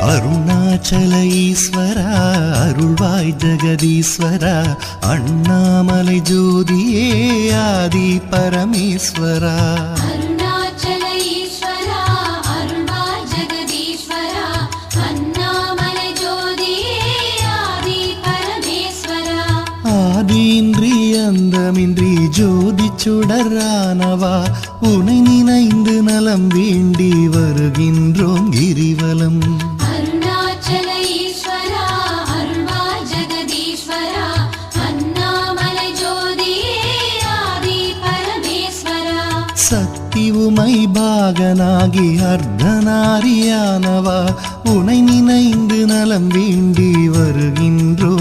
அருணாச்சல ஈஸ்வரா அருள்வாய் ஜெகதீஸ்வரா அண்ணாமலை ஜோதியே ஆதி பரமேஸ்வரா அருணாச்சல ஈஸ்வரா அருள்வாய் ஜெகதீஸ்வரா அண்ணாமலை ஜோதியே ஆதி பரமேஸ்வரா ஆதியின்றி அந்தமின்றி ஜோதி சுடரானவா உனை நினைந்து நலம் வேண்டி வருகின்றோம் கிரிவலம் அருணாச்சல ஈஸ்வரா அருள்வாய் ஜெகதீஸ்வரா அண்ணாமலை ஜோதியே ஆதி பரமேஸ்வரா சக்தி உமை பாகனாகி அர்த்தநாரியானவா உனை நினைந்து நலம் வேண்டி வருகின்றோம்